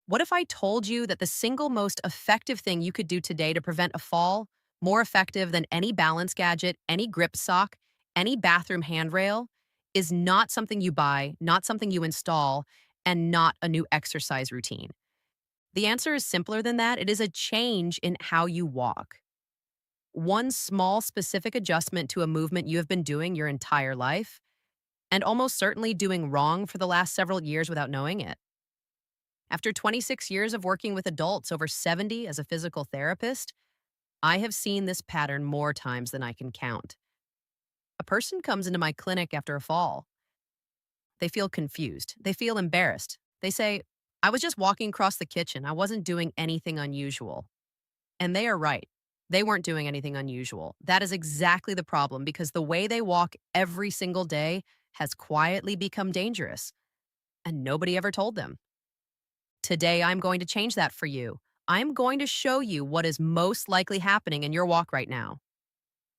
What if I told you that the single most effective thing you could do today to prevent a fall, more effective than any balance gadget, any grip sock, any bathroom handrail, is not something you buy, not something you install, and not a new exercise routine? The answer is simpler than that. It is a change in how you walk. One small specific adjustment to a movement you have been doing your entire life, and almost certainly doing wrong for the last several years without knowing it. After 26 years of working with adults, over 70 as a physical therapist, I have seen this pattern more times than I can count. A person comes into my clinic after a fall. They feel confused. They feel embarrassed. They say, I was just walking across the kitchen. I wasn't doing anything unusual. And they are right. They weren't doing anything unusual. That is exactly the problem because the way they walk every single day has quietly become dangerous, and nobody ever told them. Today, I'm going to change that for you. I'm going to show you what is most likely happening in your walk right now,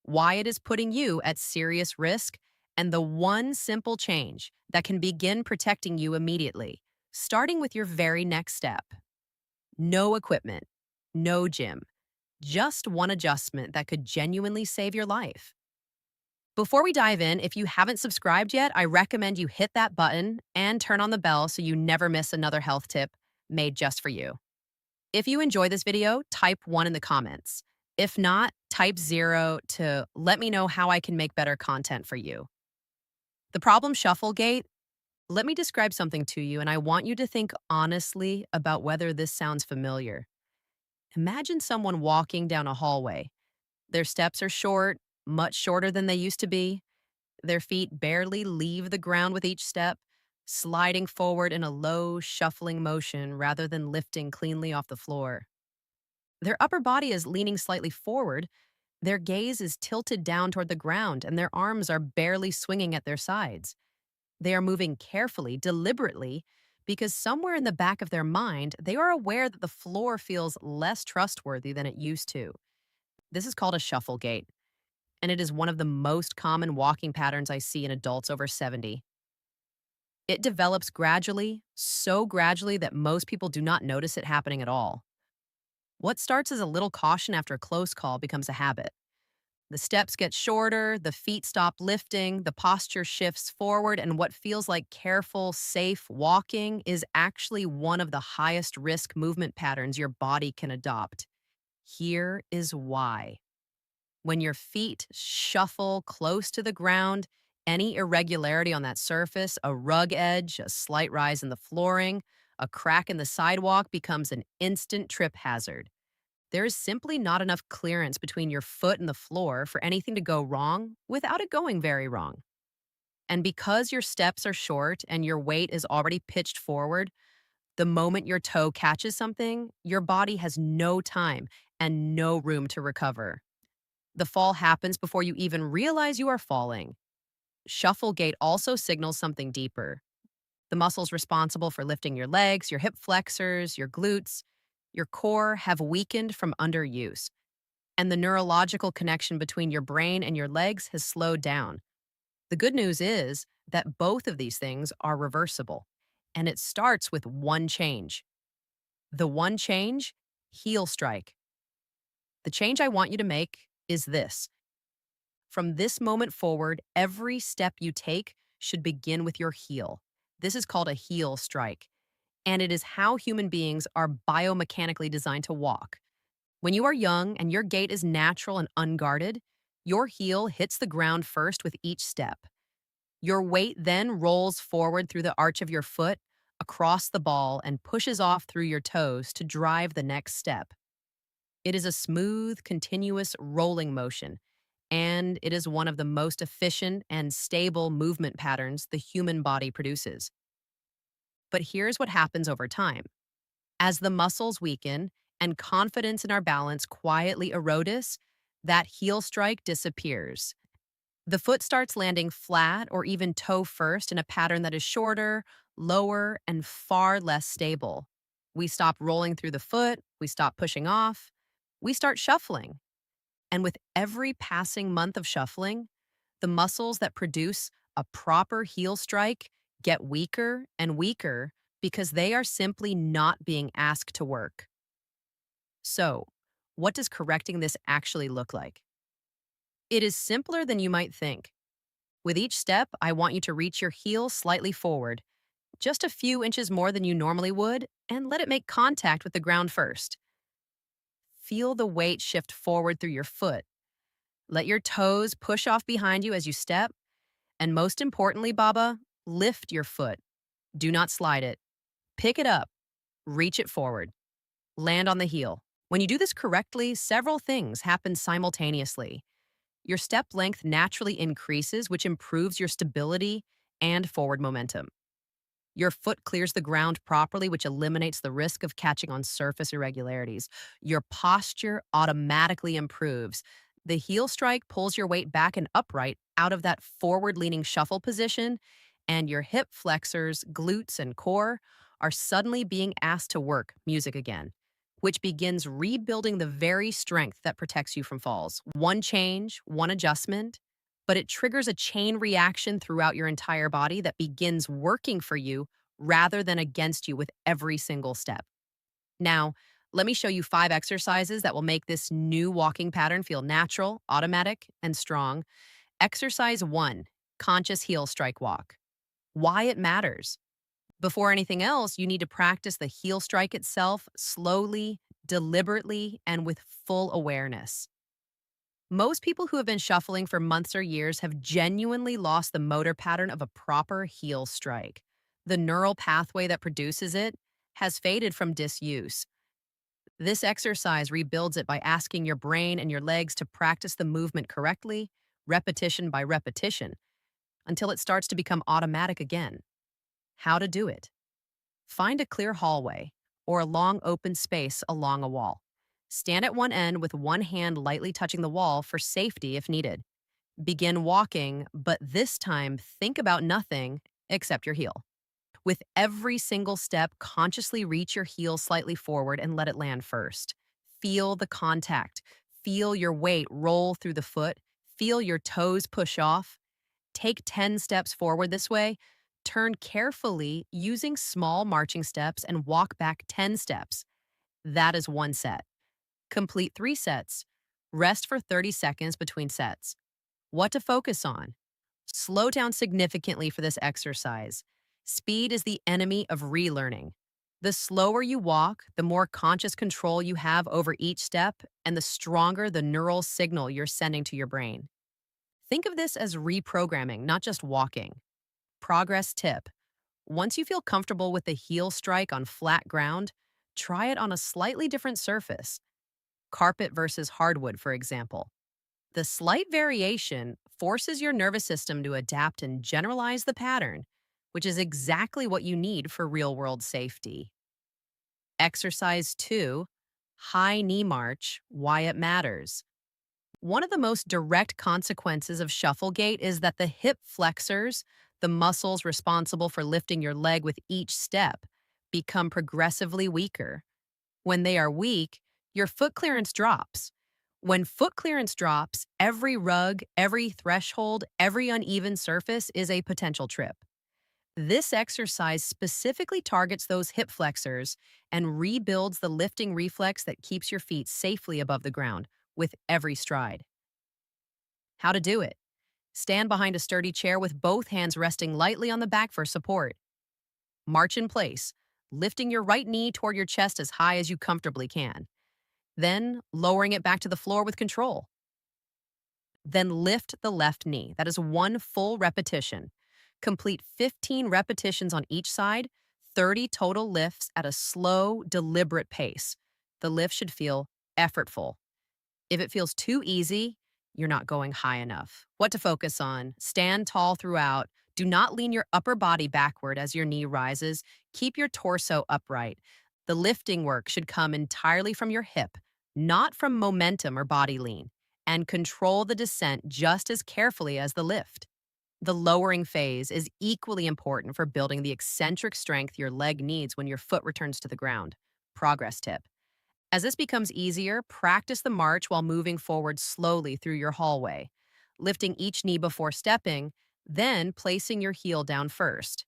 why it is putting you at serious risk, and the one simple change that can begin protecting you immediately, starting with your very next step. No equipment, no gym, just one adjustment that could genuinely save your life. Before we dive in, if you haven't subscribed yet, I recommend you hit that button and turn on the bell so you never miss another health tip made just for you. If you enjoy this video, type 1 in the comments. If not, type 0 to let me know how I can make better content for you. The problem shuffle gait, let me describe something to you, and I want you to think honestly about whether this sounds familiar. Imagine someone walking down a hallway. Their steps are short, much shorter than they used to be. Their feet barely leave the ground with each step, sliding forward in a low, shuffling motion rather than lifting cleanly off the floor. Their upper body is leaning slightly forward, their gaze is tilted down toward the ground, and their arms are barely swinging at their sides. They are moving carefully, deliberately, because somewhere in the back of their mind, they are aware that the floor feels less trustworthy than it used to. This is called a shuffle gait, and it is one of the most common walking patterns I see in adults over 70. It develops gradually, so gradually that most people do not notice it happening at all. What starts as a little caution after a close call becomes a habit. The steps get shorter, the feet stop lifting, the posture shifts forward, and what feels like careful, safe walking is actually one of the highest risk movement patterns your body can adopt. Here is why. When your feet shuffle close to the ground, any irregularity on that surface, a rug edge, a slight rise in the flooring, a crack in the sidewalk becomes an instant trip hazard. There is simply not enough clearance between your foot and the floor for anything to go wrong without it going very wrong. And because your steps are short and your weight is already pitched forward, the moment your toe catches something, your body has no time and no room to recover. The fall happens before you even realize you are falling. Shuffle gait also signals something deeper. The muscles responsible for lifting your legs, your hip flexors, your glutes, your core have weakened from underuse, and the neurological connection between your brain and your legs has slowed down. The good news is that both of these things are reversible, and it starts with one change. The one change, heel strike. The change I want you to make is this. From this moment forward, every step you take should begin with your heel. This is called a heel strike, and it is how human beings are biomechanically designed to walk. When you are young and your gait is natural and unguarded, your heel hits the ground first with each step. Your weight then rolls forward through the arch of your foot, across the ball, and pushes off through your toes to drive the next step. It is a smooth, continuous rolling motion, and it is one of the most efficient and stable movement patterns the human body produces. But here's what happens over time. As the muscles weaken and confidence in our balance quietly erodes, that heel strike disappears. The foot starts landing flat or even toe first in a pattern that is shorter, lower, and far less stable. We stop rolling through the foot, we stop pushing off, we start shuffling. And with every passing month of shuffling, the muscles that produce a proper heel strike get weaker and weaker because they are simply not being asked to work. So, what does correcting this actually look like? It is simpler than you might think. With each step, I want you to reach your heel slightly forward, just a few inches more than you normally would, and let it make contact with the ground first. Feel the weight shift forward through your foot. Let your toes push off behind you as you step. And most importantly, Baba, lift your foot. Do not slide it. Pick it up. Reach it forward. Land on the heel. When you do this correctly, several things happen simultaneously. Your step length naturally increases, which improves your stability and forward momentum. Your foot clears the ground properly, which eliminates the risk of catching on surface irregularities. Your posture automatically improves. The heel strike pulls your weight back and upright out of that forward leaning shuffle position, and your hip flexors, glutes, and core are suddenly being asked to work music again, which begins rebuilding the very strength that protects you from falls. One change, one adjustment, but it triggers a chain reaction throughout your entire body that begins working for you rather than against you with every single step. Now, let me show you 5 exercises that will make this new walking pattern feel natural, automatic, and strong. Exercise 1, conscious heel strike walk. Why it matters. Before anything else, you need to practice the heel strike itself slowly, deliberately, and with full awareness. Most people who have been shuffling for months or years have genuinely lost the motor pattern of a proper heel strike. The neural pathway that produces it has faded from disuse. This exercise rebuilds it by asking your brain and your legs to practice the movement correctly, repetition by repetition, until it starts to become automatic again. How to do it? Find a clear hallway or a long open space along a wall. Stand at one end with one hand lightly touching the wall for safety if needed. Begin walking, but this time think about nothing except your heel. With every single step, consciously reach your heel slightly forward and let it land first. Feel the contact. Feel your weight roll through the foot. Feel your toes push off. Take 10 steps forward this way. Turn carefully using small marching steps and walk back 10 steps. That is one set. Complete 3 sets. Rest for 30 seconds between sets. What to focus on? Slow down significantly for this exercise. Speed is the enemy of relearning. The slower you walk, the more conscious control you have over each step, and the stronger the neural signal you're sending to your brain. Think of this as reprogramming, not just walking. Progress tip. Once you feel comfortable with the heel strike on flat ground, try it on a slightly different surface. Carpet versus hardwood, for example. The slight variation forces your nervous system to adapt and generalize the pattern, which is exactly what you need for real-world safety. Exercise 2, high knee march, why it matters. One of the most direct consequences of shuffle gait is that the hip flexors, the muscles responsible for lifting your leg with each step, become progressively weaker. When they are weak, your foot clearance drops. When foot clearance drops, every rug, every threshold, every uneven surface is a potential trip. This exercise specifically targets those hip flexors and rebuilds the lifting reflex that keeps your feet safely above the ground with every stride. How to do it? Stand behind a sturdy chair with both hands resting lightly on the back for support. March in place, lifting your right knee toward your chest as high as you comfortably can. Then, lowering it back to the floor with control. Then lift the left knee. That is one full repetition. Complete 15 repetitions on each side, 30 total lifts at a slow, deliberate pace. The lift should feel effortful. If it feels too easy, you're not going high enough. What to focus on? Stand tall throughout. Do not lean your upper body backward as your knee rises. Keep your torso upright. The lifting work should come entirely from your hip, not from momentum or body lean, and control the descent just as carefully as the lift. The lowering phase is equally important for building the eccentric strength your leg needs when your foot returns to the ground. Progress tip. As this becomes easier, practice the march while moving forward slowly through your hallway, lifting each knee before stepping, then placing your heel down first.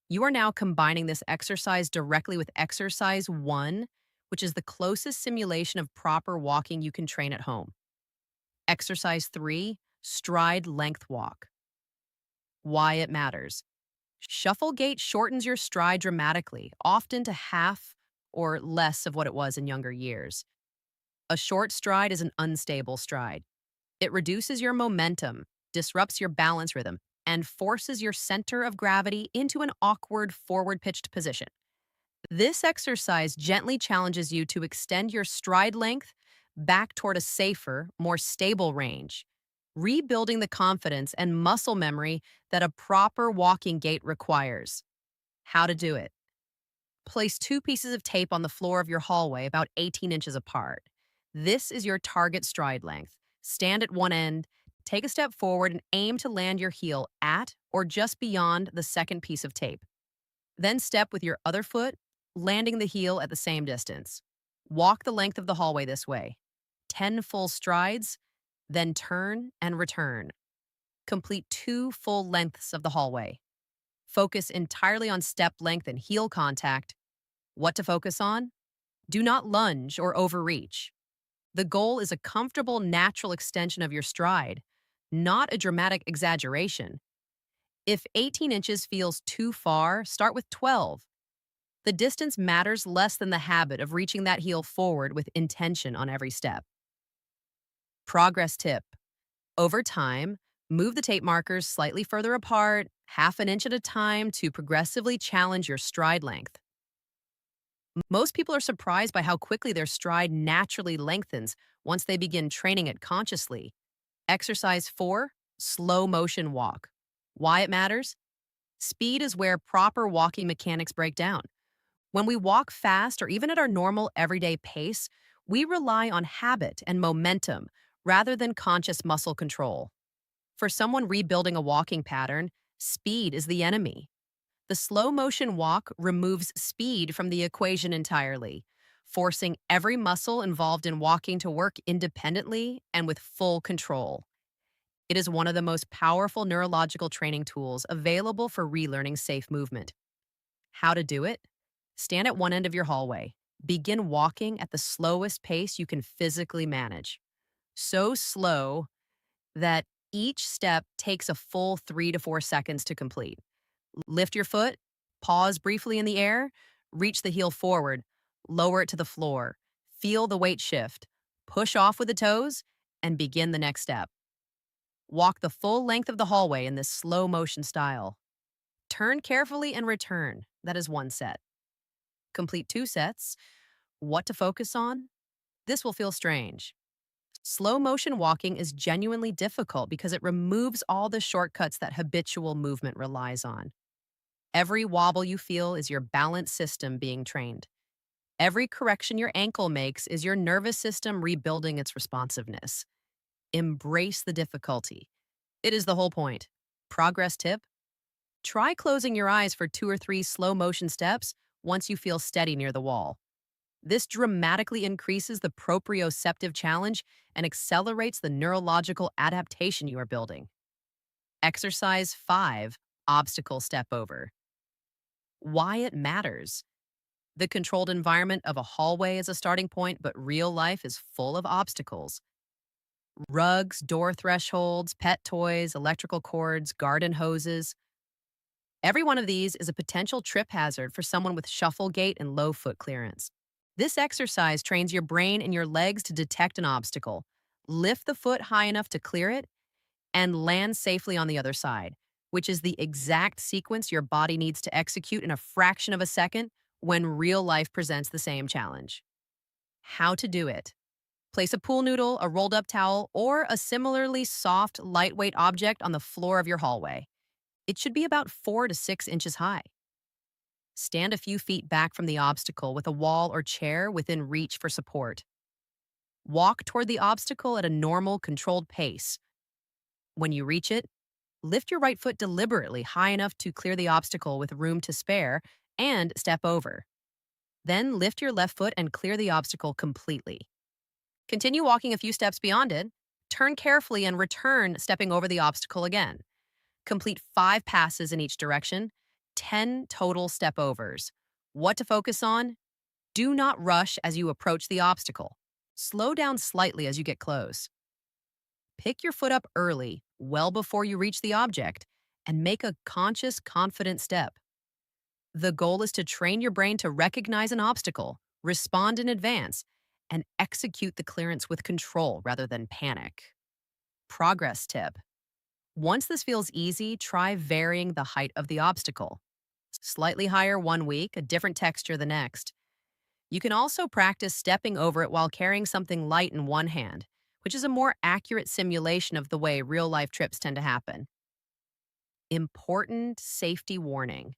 You are now combining this exercise directly with exercise 1, which is the closest simulation of proper walking you can train at home. Exercise 3, stride length walk. Why it matters. Shuffle gait shortens your stride dramatically, often to half or less of what it was in younger years. A short stride is an unstable stride. It reduces your momentum, disrupts your balance rhythm, and forces your center of gravity into an awkward forward pitched position. This exercise gently challenges you to extend your stride length back toward a safer, more stable range, rebuilding the confidence and muscle memory that a proper walking gait requires. How to do it. Place two pieces of tape on the floor of your hallway about 18 inches apart. This is your target stride length. Stand at one end, take a step forward, and aim to land your heel at or just beyond the second piece of tape. Then step with your other foot, landing the heel at the same distance. Walk the length of the hallway this way. 10 full strides, then turn and return. Complete 2 full lengths of the hallway. Focus entirely on step length and heel contact. What to focus on? Do not lunge or overreach. The goal is a comfortable, natural extension of your stride, not a dramatic exaggeration. If 18 inches feels too far, start with 12. The distance matters less than the habit of reaching that heel forward with intention on every step. Progress tip. Over time, move the tape markers slightly further apart, half an inch at a time to progressively challenge your stride length. Most people are surprised by how quickly their stride naturally lengthens once they begin training it consciously. Exercise 4, slow motion walk. Why it matters? Speed is where proper walking mechanics break down. When we walk fast or even at our normal everyday pace, we rely on habit and momentum rather than conscious muscle control. For someone rebuilding a walking pattern, speed is the enemy. The slow motion walk removes speed from the equation entirely, forcing every muscle involved in walking to work independently and with full control. It is one of the most powerful neurological training tools available for relearning safe movement. How to do it? Stand at one end of your hallway. Begin walking at the slowest pace you can physically manage. So slow that each step takes a full 3 to 4 seconds to complete. Lift your foot, pause briefly in the air, reach the heel forward, lower it to the floor, feel the weight shift, push off with the toes, and begin the next step. Walk the full length of the hallway in this slow motion style. Turn carefully and return. That is one set. Complete 2 sets. What to focus on? This will feel strange. Slow motion walking is genuinely difficult because it removes all the shortcuts that habitual movement relies on. Every wobble you feel is your balance system being trained. Every correction your ankle makes is your nervous system rebuilding its responsiveness. Embrace the difficulty. It is the whole point. Progress tip. Try closing your eyes for 2 or 3 slow motion steps once you feel steady near the wall. This dramatically increases the proprioceptive challenge and accelerates the neurological adaptation you are building. Exercise 5, obstacle step over. Why it matters. The controlled environment of a hallway is a starting point, but real life is full of obstacles. Rugs, door thresholds, pet toys, electrical cords, garden hoses. Every one of these is a potential trip hazard for someone with shuffle gait and low foot clearance. This exercise trains your brain and your legs to detect an obstacle, lift the foot high enough to clear it, and land safely on the other side, which is the exact sequence your body needs to execute in a fraction of a second when real life presents the same challenge. How to do it. Place a pool noodle, a rolled up towel, or a similarly soft, lightweight object on the floor of your hallway. It should be about 4 to 6 inches high. Stand a few feet back from the obstacle with a wall or chair within reach for support. Walk toward the obstacle at a normal, controlled pace. When you reach it, lift your right foot deliberately high enough to clear the obstacle with room to spare and step over. Then lift your left foot and clear the obstacle completely. Continue walking a few steps beyond it. Turn carefully and return, stepping over the obstacle again. Complete 5 passes in each direction. 10 total step overs. What to focus on? Do not rush as you approach the obstacle. Slow down slightly as you get close. Pick your foot up early, well before you reach the object, and make a conscious, confident step. The goal is to train your brain to recognize an obstacle, respond in advance, and execute the clearance with control rather than panic. Progress tip. Once this feels easy, try varying the height of the obstacle. Slightly higher one week, a different texture the next. You can also practice stepping over it while carrying something light in one hand, which is a more accurate simulation of the way real life trips tend to happen. Important safety warning.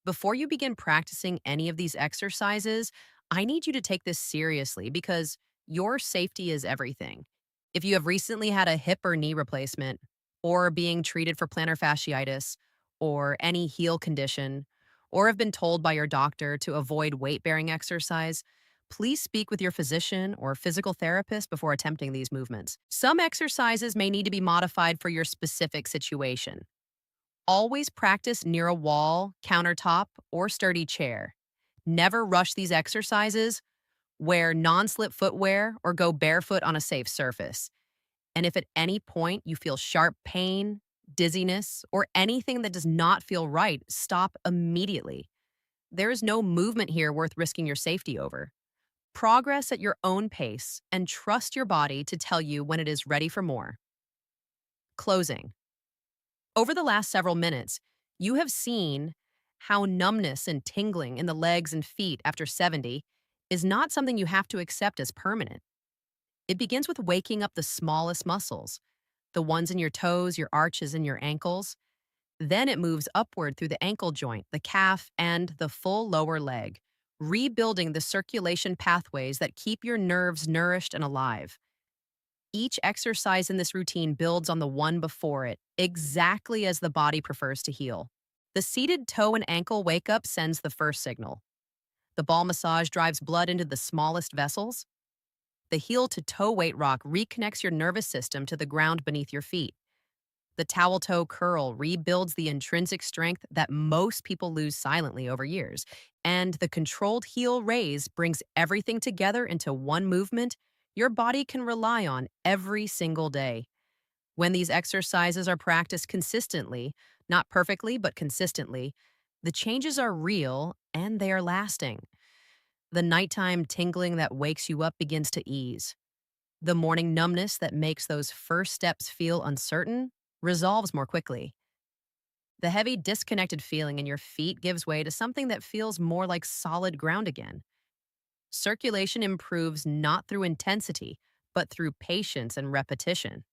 Before you begin practicing any of these exercises, I need you to take this seriously because your safety is everything. If you have recently had a hip or knee replacement, or being treated for plantar fasciitis, or any heel condition, or have been told by your doctor to avoid weight bearing exercise, please speak with your physician or physical therapist before attempting these movements. Some exercises may need to be modified for your specific situation. Always practice near a wall, countertop, or sturdy chair. Never rush these exercises. Wear non slip footwear or go barefoot on a safe surface. And if at any point you feel sharp pain, dizziness, or anything that does not feel right, stop immediately. There is no movement here worth risking your safety over. Progress at your own pace and trust your body to tell you when it is ready for more. Closing. Over the last several minutes, you have seen how numbness and tingling in the legs and feet after 70 is not something you have to accept as permanent. It begins with waking up the smallest muscles, the ones in your toes, your arches, and your ankles. Then it moves upward through the ankle joint, the calf, and the full lower leg, rebuilding the circulation pathways that keep your nerves nourished and alive. Each exercise in this routine builds on the one before it, exactly as the body prefers to heal. The seated toe and ankle wake up sends the first signal. The ball massage drives blood into the smallest vessels. The heel to toe weight rock reconnects your nervous system to the ground beneath your feet. The towel toe curl rebuilds the intrinsic strength that most people lose silently over years. And the controlled heel raise brings everything together into one movement your body can rely on every single day. When these exercises are practiced consistently, not perfectly, but consistently, the changes are real and they are lasting. The nighttime tingling that wakes you up begins to ease. The morning numbness that makes those first steps feel uncertain resolves more quickly. The heavy, disconnected feeling in your feet gives way to something that feels more like solid ground again. Circulation improves not through intensity, but through patience and repetition.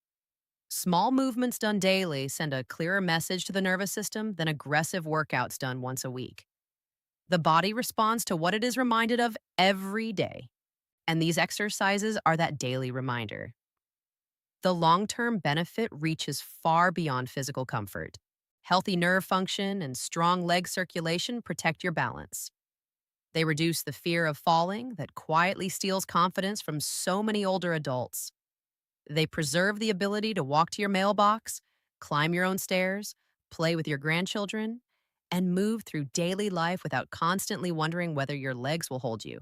Small movements done daily send a clearer message to the nervous system than aggressive workouts done once a week. The body responds to what it is reminded of every day, and these exercises are that daily reminder. The long-term benefit reaches far beyond physical comfort. Healthy nerve function and strong leg circulation protect your balance. They reduce the fear of falling that quietly steals confidence from so many older adults. They preserve the ability to walk to your mailbox, climb your own stairs, play with your grandchildren, and move through daily life without constantly wondering whether your legs will hold you.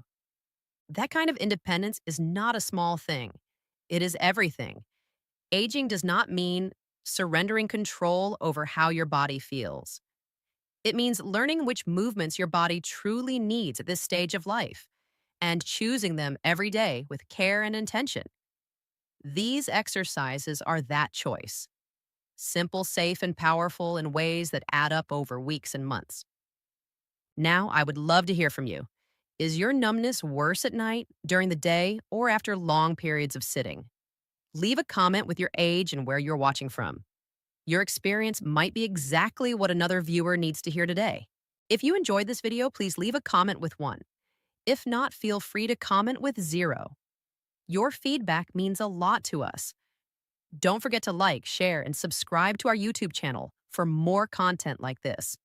That kind of independence is not a small thing. It is everything. Aging does not mean surrendering control over how your body feels. It means learning which movements your body truly needs at this stage of life and choosing them every day with care and intention. These exercises are that choice. Simple, safe, and powerful in ways that add up over weeks and months. Now, I would love to hear from you. Is your numbness worse at night, during the day, or after long periods of sitting? Leave a comment with your age and where you're watching from. Your experience might be exactly what another viewer needs to hear today. If you enjoyed this video, please leave a comment with 1. If not, feel free to comment with 0. Your feedback means a lot to us. Don't forget to like, share, and subscribe to our YouTube channel for more content like this.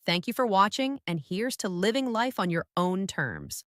Thank you for watching, and here's to living life on your own terms.